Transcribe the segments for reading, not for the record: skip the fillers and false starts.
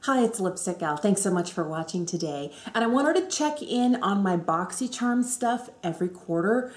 Hi, it's Lipstick Gal. Thanks so much for watching today. And I wanted to check in on my BoxyCharm stuff every quarter.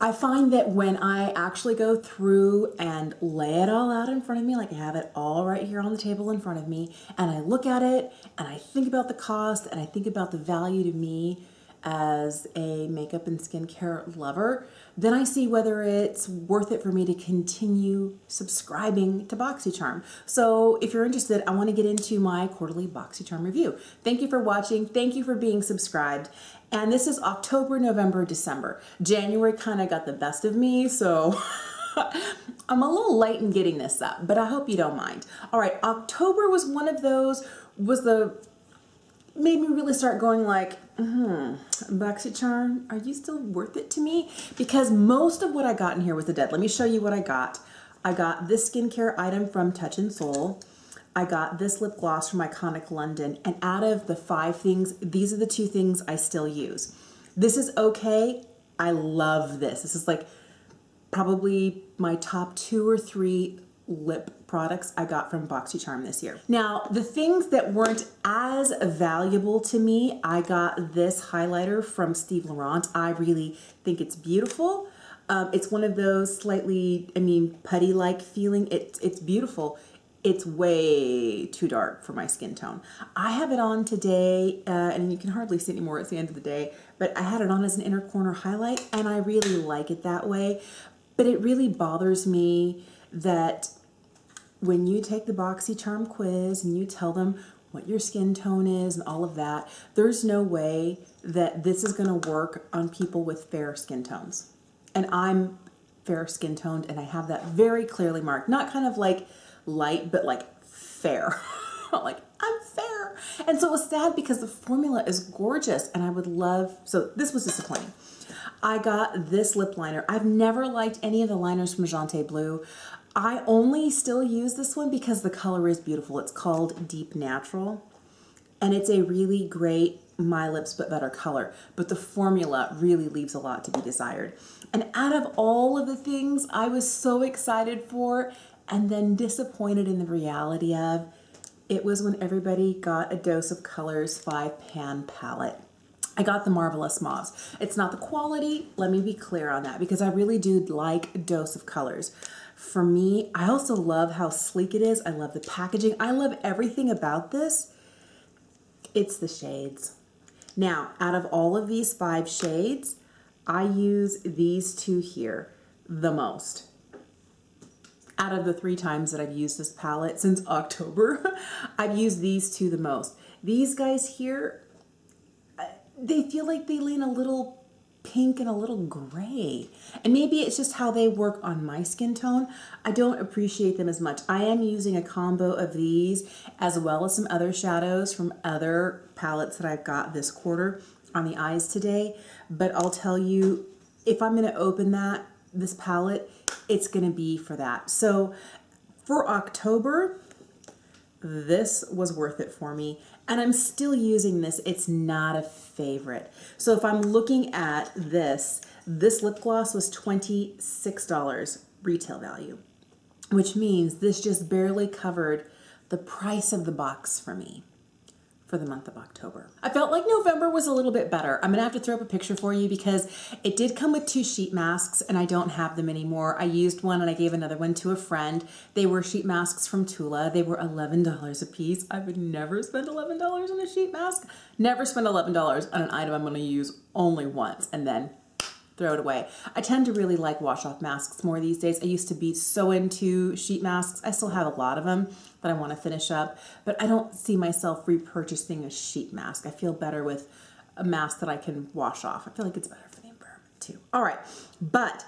I find that when I actually go through and lay it all out in front of me, like I have it all right here on the table in front of me, and I look at it and I think about the cost and I think about the value to me as a makeup and skincare lover, then I see whether it's worth it for me to continue subscribing to BoxyCharm. So if you're interested, I want to get into my quarterly BoxyCharm review. Thank you for watching. Thank you for being subscribed. And this is October, November, December. January kind of got the best of me, so I'm a little late in getting this up, but I hope you don't mind. All right, October was one of those, made me really start going like, BoxyCharm, are you still worth it to me? Because most of what I got in here was a dead. Let me show you what I got. I got this skincare item from Touch and Soul. I got this lip gloss from Iconic London. And out of the 5 things, these are the 2 things I still use. This is okay. I love this. This is like probably my top 2 or 3 lip products I got from BoxyCharm this year. Now, the things that weren't as valuable to me, I got this highlighter from Steve Laurent. I really think it's beautiful. It's one of those slightly, putty-like feeling. It's beautiful. It's way too dark for my skin tone. I have it on today, and you can hardly see it anymore. It's the end of the day, but I had it on as an inner corner highlight, and I really like it that way. But it really bothers me that when you take the BoxyCharm quiz and you tell them what your skin tone is and all of that, there's no way that this is going to work on people with fair skin tones. And I'm fair skin toned, and I have that very clearly marked. Not kind of like light, but like fair. Like, I'm fair. And so it was sad because the formula is gorgeous, and I would love, so this was disappointing. I got this lip liner. I've never liked any of the liners from Jante Blue. I only still use this one because the color is beautiful. It's called Deep Natural, and it's a really great My Lips But Better color, but the formula really leaves a lot to be desired. And out of all of the things I was so excited for and then disappointed in the reality of, it was when everybody got a Dose of Colors 5-pan palette. I got the Marvelous Mauves. It's not the quality, let me be clear on that, because I really do like a Dose of Colors. For me, I also love how sleek it is. I love the packaging. I love everything about this. It's the shades. Now, out of all of these 5 shades, I use these 2 here the most. Out of the 3 times that I've used this palette since October, I've used these 2 the most. These guys here, they feel like they lean a little pink and a little gray. And maybe it's just how they work on my skin tone. I don't appreciate them as much. I am using a combo of these as well as some other shadows from other palettes that I've got this quarter on the eyes today. But I'll tell you, if I'm gonna open this palette, it's gonna be for that. So for October, this was worth it for me, and I'm still using this. It's not a favorite. So if I'm looking at this lip gloss was $26 retail value, which means this just barely covered the price of the box for me for the month of October. I felt like November was a little bit better. I'm gonna have to throw up a picture for you because it did come with 2 sheet masks, and I don't have them anymore. I used one and I gave another one to a friend. They were sheet masks from Tula. They were $11 a piece. I would never spend $11 on a sheet mask. Never spend $11 on an item I'm gonna use only once and then throw it away. I tend to really like wash-off masks more these days. I used to be so into sheet masks. I still have a lot of them that I want to finish up, but I don't see myself repurchasing a sheet mask. I feel better with a mask that I can wash off. I feel like it's better for the environment too. All right, but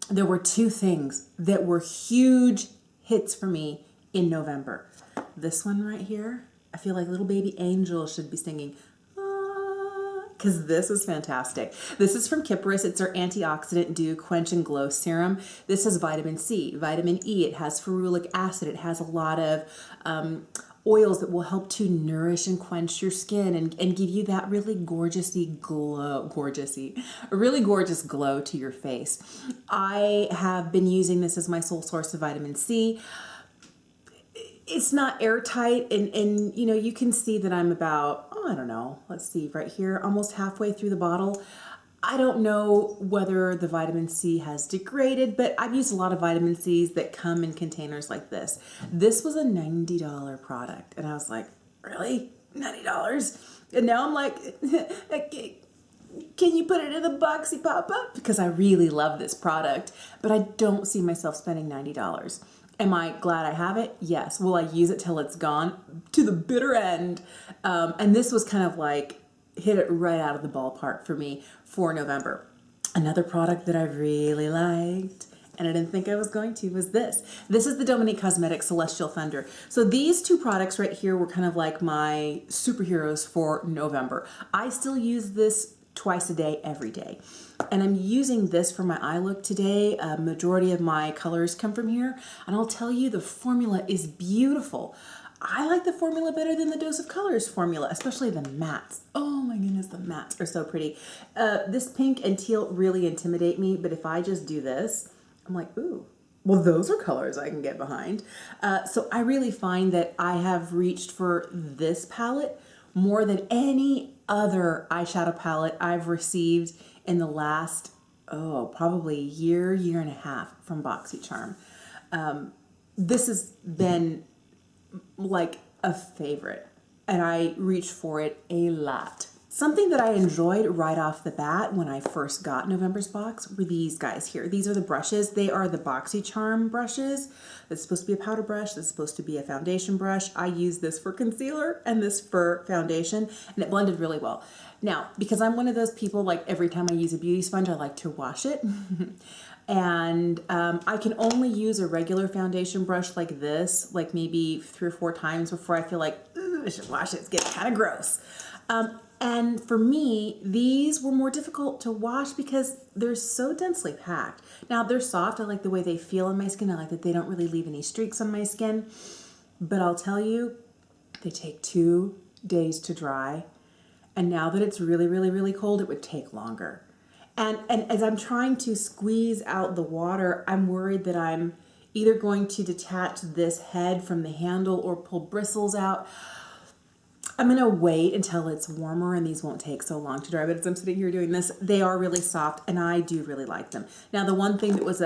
there were 2 things that were huge hits for me in November. This one right here, I feel like little baby angel should be singing, because this is fantastic. This is from Kypris. It's our Antioxidant Dew Quench and Glow Serum. This has vitamin C, vitamin E. It has ferulic acid. It has a lot of oils that will help to nourish and quench your skin and give you that really gorgeousy glow, a really gorgeous glow to your face. I have been using this as my sole source of vitamin C. it's not airtight, and you know, you can see that I'm about, oh, I don't know, let's see, right here, almost halfway through the bottle. I don't know whether the vitamin C has degraded, but I've used a lot of vitamin C's that come in containers like this. This was a $90 product, and I was like, really? $90? And now I'm like, can you put it in the Boxy pop-up? Because I really love this product, but I don't see myself spending $90. Am I glad I have it? Yes. Will I use it till it's gone? To the bitter end. And this was kind of like, hit it right out of the ballpark for me for November. Another product that I really liked, and I didn't think I was going to, was this. This is the Dominique Cosmetics Celestial Thunder. So these two products right here were kind of like my superheroes for November. I still use this twice a day, every day. And I'm using this for my eye look today. A majority of my colors come from here. And I'll tell you, the formula is beautiful. I like the formula better than the Dose of Colors formula, especially the mattes. Oh my goodness, the mattes are so pretty. This pink and teal really intimidate me, but if I just do this, I'm like, ooh, well, those are colors I can get behind. So I really find that I have reached for this palette more than any other eyeshadow palette I've received in the last, probably year and a half from BoxyCharm. This has been like a favorite, and I reach for it a lot. Something that I enjoyed right off the bat when I first got November's box were these guys here. These are the brushes. They are the BoxyCharm brushes. That's supposed to be a powder brush. That's supposed to be a foundation brush. I use this for concealer and this for foundation, and it blended really well. Now, because I'm one of those people, like every time I use a beauty sponge, I like to wash it. And I can only use a regular foundation brush like this, like maybe 3 or 4 times before I feel like, ooh, I should wash it. It's getting kind of gross. And for me, these were more difficult to wash because they're so densely packed. Now, they're soft. I like the way they feel on my skin. I like that they don't really leave any streaks on my skin. But I'll tell you, they take 2 days to dry. And now that it's really, really, really cold, it would take longer. And as I'm trying to squeeze out the water, I'm worried that I'm either going to detach this head from the handle or pull bristles out. I'm going to wait until it's warmer and these won't take so long to dry. But as I'm sitting here doing this, they are really soft and I do really like them. Now, the one thing that was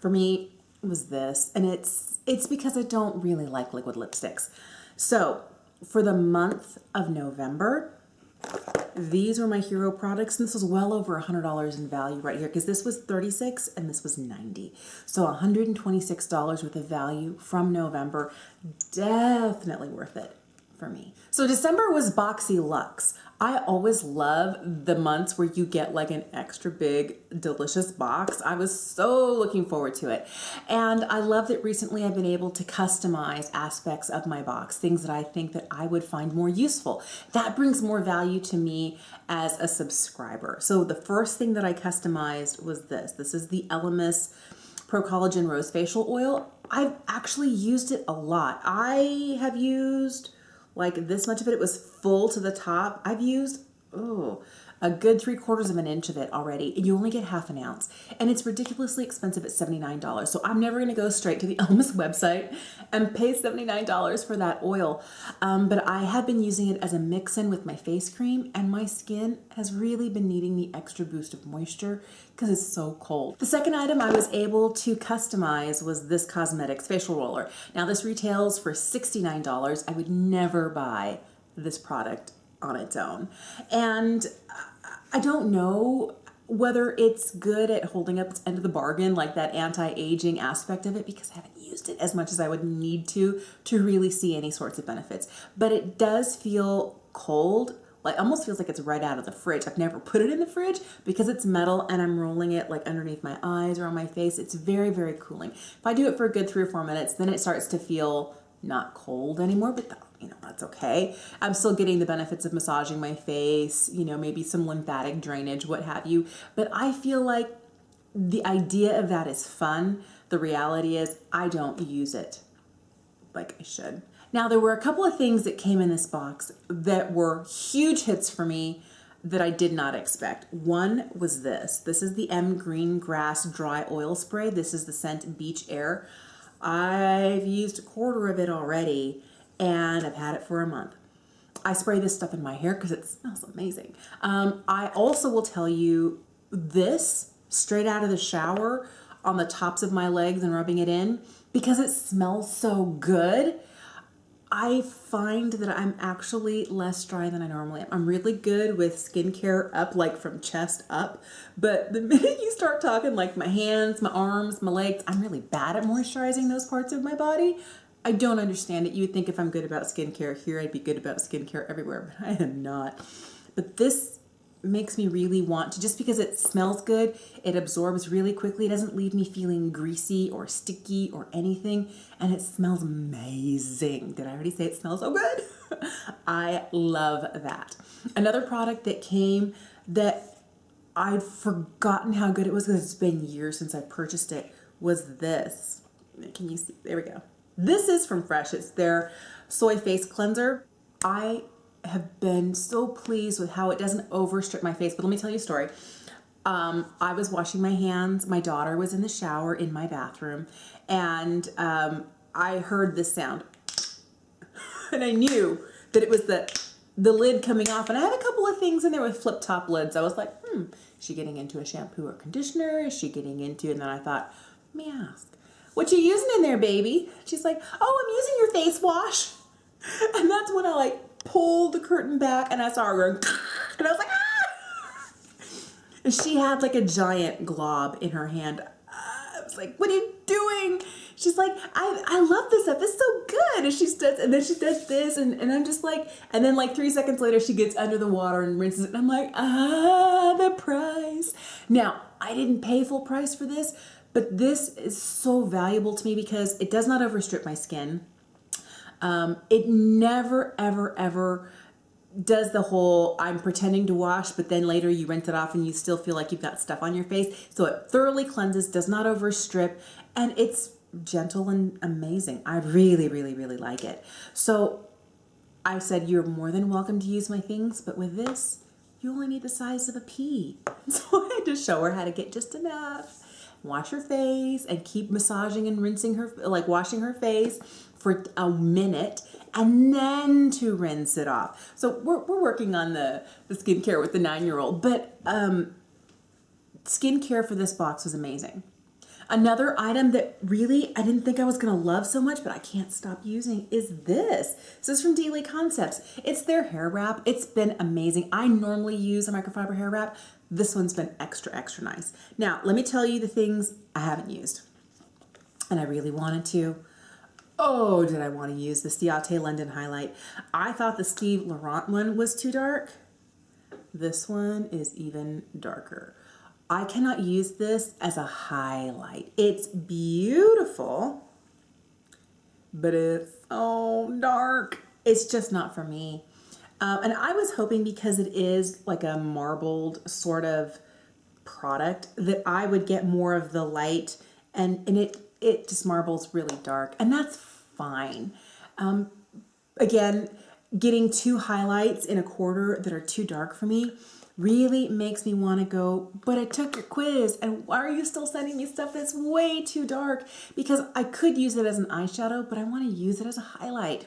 for me was this, and it's because I don't really like liquid lipsticks. So for the month of November, these were my hero products, and this was well over $100 in value right here because this was $36 and this was $90. So $126 worth of value from November. Definitely worth it for me. So December was Boxy Luxe. I always love the months where you get like an extra big, delicious box. I was so looking forward to it. And I love that recently I've been able to customize aspects of my box, things that I think that I would find more useful. That brings more value to me as a subscriber. So the first thing that I customized was this. This is the Elemis Pro Collagen Rose Facial Oil. I've actually used it a lot. I have used like this much of it. It was full to the top. I've used, a good 3/4 of an inch of it already, and you only get half an ounce. And it's ridiculously expensive at $79. So I'm never gonna go straight to the Elemis website and pay $79 for that oil. But I have been using it as a mix-in with my face cream, and my skin has really been needing the extra boost of moisture because it's so cold. The second item I was able to customize was this Cosmetics facial roller. Now this retails for $69. I would never buy this product on its own. And I don't know whether it's good at holding up its end of the bargain, like that anti-aging aspect of it, because I haven't used it as much as I would need to really see any sorts of benefits. But it does feel cold, like almost feels like it's right out of the fridge. I've never put it in the fridge because it's metal and I'm rolling it like underneath my eyes or on my face. It's very, very cooling. If I do it for a good 3 or 4 minutes, then it starts to feel not cold anymore, but that's okay. I'm still getting the benefits of massaging my face, maybe some lymphatic drainage, what have you. But I feel like the idea of that is fun. The reality is I don't use it like I should. Now, there were a couple of things that came in this box that were huge hits for me that I did not expect. One was this. This is the M Green Grass Dry Oil Spray. This is the scent Beach Air. I've used a quarter of it already, and I've had it for a month. I spray this stuff in my hair because it smells amazing. I also will tell you this straight out of the shower on the tops of my legs and rubbing it in because it smells so good. I find that I'm actually less dry than I normally am. I'm really good with skincare up, like from chest up. But the minute you start talking like my hands, my arms, my legs, I'm really bad at moisturizing those parts of my body. I don't understand it. You would think if I'm good about skincare here, I'd be good about skincare everywhere, but I am not. But this makes me really want to, just because it smells good, it absorbs really quickly. It doesn't leave me feeling greasy or sticky or anything. And it smells amazing. Did I already say it smells so good? I love that. Another product that came that I'd forgotten how good it was because it's been years since I purchased it was this. Can you see? There we go. This is from Fresh. It's their soy face cleanser. I have been so pleased with how it doesn't overstrip my face. But let me tell you a story. I was washing my hands. My daughter was in the shower in my bathroom, and I heard this sound, and I knew that it was the lid coming off. And I had a couple of things in there with flip top lids. I was like, is she getting into a shampoo or conditioner? Is she getting into? And then I thought, let me ask, what you using in there, baby? She's like, oh, I'm using your face wash. And that's when I like pulled the curtain back and I saw her going, and I was like, ah! And she had like a giant glob in her hand. I was like, what are you doing? She's like, I love this stuff. It's so good. And then she does this, and I'm just like, and then like 3 seconds later, she gets under the water and rinses it. And I'm like, the price. Now, I didn't pay full price for this, but this is so valuable to me because it does not overstrip my skin. It never, ever, ever does the whole I'm pretending to wash, but then later you rinse it off and you still feel like you've got stuff on your face. So it thoroughly cleanses, does not overstrip, and it's gentle and amazing. I really, really, really like it. So I said, you're more than welcome to use my things, but with this, you only need the size of a pea. So I had to show her how to get just enough. Wash her face and keep massaging and rinsing her, like washing her face for a minute and then to rinse it off. So we're working on the skincare with the 9-year-old, but skincare for this box was amazing. Another item that really I didn't think I was going to love so much, but I can't stop using is this. This is from Daily Concepts. It's their hair wrap. It's been amazing. I normally use a microfiber hair wrap. This one's been extra, extra nice. Now, let me tell you the things I haven't used. And I really wanted to. Oh, did I want to use the Ciate London Highlight. I thought the Steve Laurent one was too dark. This one is even darker. I cannot use this as a highlight. It's beautiful, but it's so dark. It's just not for me. And I was hoping because it is like a marbled sort of product that I would get more of the light, and it just marbles really dark, and that's fine. Again, getting 2 highlights in a quarter that are too dark for me really makes me want to go, but I took your quiz, and why are you still sending me stuff that's way too dark? Because I could use it as an eyeshadow, but I want to use it as a highlight.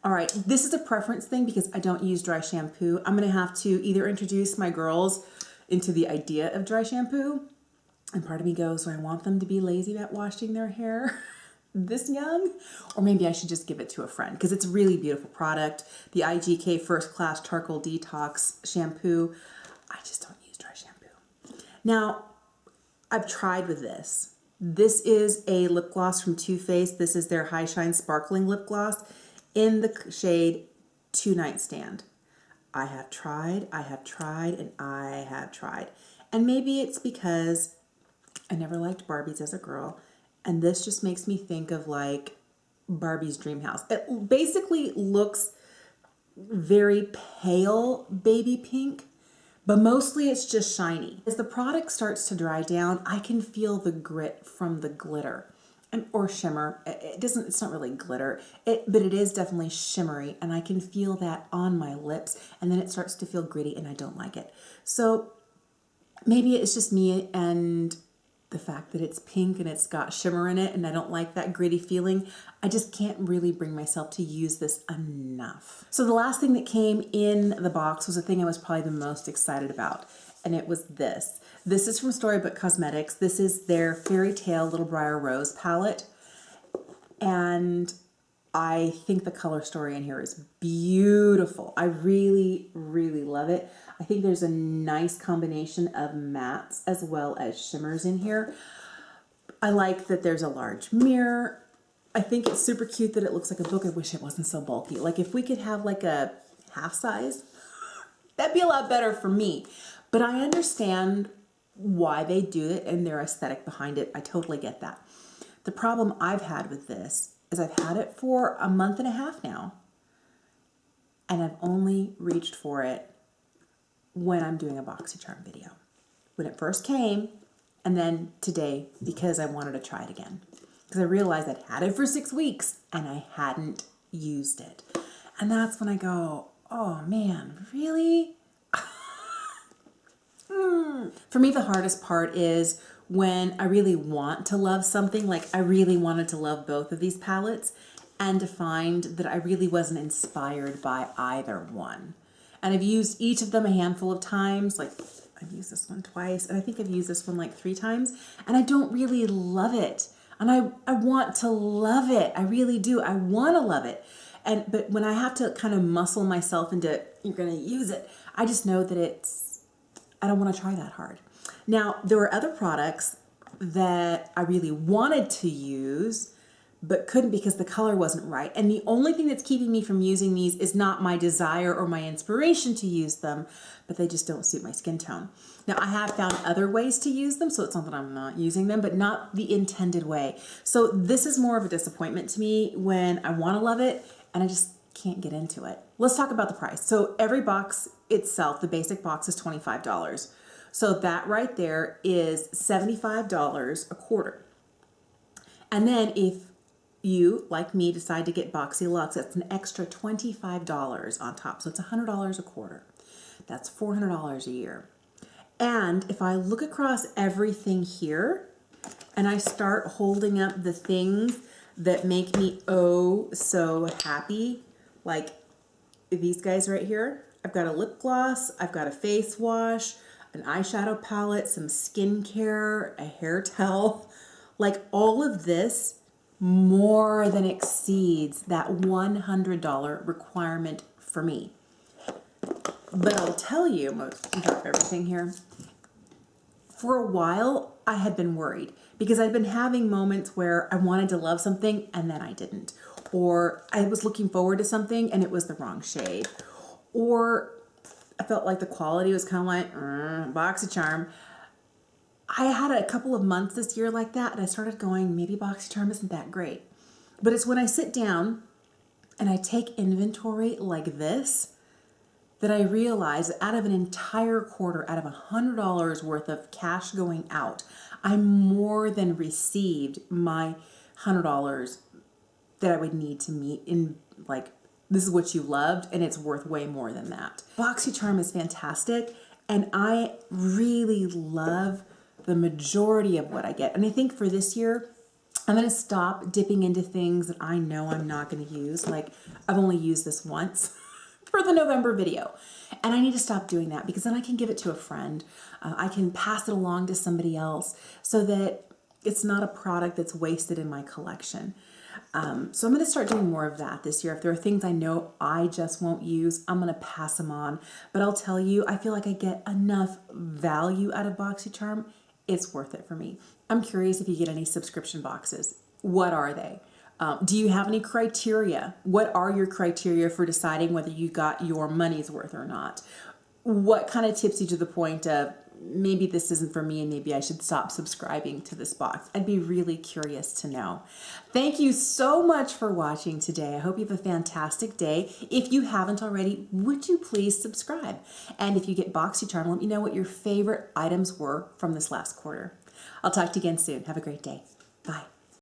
All right, this is a preference thing because I don't use dry shampoo. I'm going to have to either introduce my girls into the idea of dry shampoo, and part of me goes, so I want them to be lazy about washing their hair this young, or maybe I should just give it to a friend because it's a really beautiful product. The IGK First Class Charcoal Detox Shampoo. I just don't use dry shampoo. Now, I've tried with this. This is a lip gloss from Too Faced. This is their High Shine Sparkling Lip Gloss in the shade Two Night Stand. I have tried, and I have tried. And maybe it's because I never liked Barbies as a girl, and this just makes me think of like Barbie's Dream House. It basically looks very pale baby pink, but mostly it's just shiny. As the product starts to dry down, I can feel the grit from the glitter or shimmer. It's not really glitter, but it is definitely shimmery, and I can feel that on my lips, and then it starts to feel gritty, and I don't like it. So maybe it's just me, and the fact that it's pink and it's got shimmer in it and I don't like that gritty feeling, I just can't really bring myself to use this enough. So the last thing that came in the box was the thing I was probably the most excited about, and it was this. This is from Storybook Cosmetics. This is their Fairy Tale Little Briar Rose palette, and I think the color story in here is beautiful. I really, really love it. I think there's a nice combination of mattes as well as shimmers in here. I like that there's a large mirror. I think it's super cute that it looks like a book. I wish it wasn't so bulky. Like if we could have like a half size, that'd be a lot better for me. But I understand why they do it and their aesthetic behind it. I totally get that. The problem I've had with this is I've had it for a month and a half now, and I've only reached for it when I'm doing a BoxyCharm video. When it first came, and then today because I wanted to try it again. Because I realized I'd had it for 6 weeks and I hadn't used it. And that's when I go, oh man, really? For me, the hardest part is when I really want to love something, like I really wanted to love both of these palettes, and to find that I really wasn't inspired by either one. And I've used each of them a handful of times, like I've used this one twice, and I think I've used this one like 3 times, and I don't really love it. And I want to love it. I really do. I want to love it. But when I have to kind of muscle myself into, you're going to use it, I just know that I don't want to try that hard. Now, there were other products that I really wanted to use, but couldn't because the color wasn't right. And the only thing that's keeping me from using these is not my desire or my inspiration to use them, but they just don't suit my skin tone. Now, I have found other ways to use them, so it's not that I'm not using them, but not the intended way. So this is more of a disappointment to me when I want to love it and I just can't get into it. Let's talk about the price. So every box itself, the basic box, is $25. So that right there is $75 a quarter. And then if you, like me, decide to get Boxy Luxe, that's an extra $25 on top. So it's $100 a quarter. That's $400 a year. And if I look across everything here and I start holding up the things that make me oh so happy, like these guys right here, I've got a lip gloss, I've got a face wash, an eyeshadow palette, some skincare, a hair towel, like all of this more than exceeds that $100 requirement for me. But I'll tell you, I'm going to drop everything here. For a while, I had been worried because I'd been having moments where I wanted to love something and then I didn't. Or I was looking forward to something and it was the wrong shade. Or I felt like the quality was kind of like, BoxyCharm. I had a couple of months this year like that, and I started going, maybe BoxyCharm isn't that great. But it's when I sit down and I take inventory like this that I realize that out of an entire quarter, out of $100 worth of cash going out, I more than received my $100 that I would need to meet in, like, this is what you loved, and it's worth way more than that. BoxyCharm is fantastic, and I really love the majority of what I get. And I think for this year, I'm going to stop dipping into things that I know I'm not going to use. Like, I've only used this once for the November video. And I need to stop doing that because then I can give it to a friend. I can pass it along to somebody else so that it's not a product that's wasted in my collection. So I'm going to start doing more of that this year. If there are things I know I just won't use, I'm going to pass them on. But I'll tell you, I feel like I get enough value out of BoxyCharm. It's worth it for me. I'm curious if you get any subscription boxes. What are they? Do you have any criteria? What are your criteria for deciding whether you got your money's worth or not? What kind of tips you to the point of maybe this isn't for me and maybe I should stop subscribing to this box? I'd be really curious to know. Thank you so much for watching today. I hope you have a fantastic day. If you haven't already, would you please subscribe? And if you get BoxyCharm, let me know what your favorite items were from this last quarter. I'll talk to you again soon. Have a great day. Bye.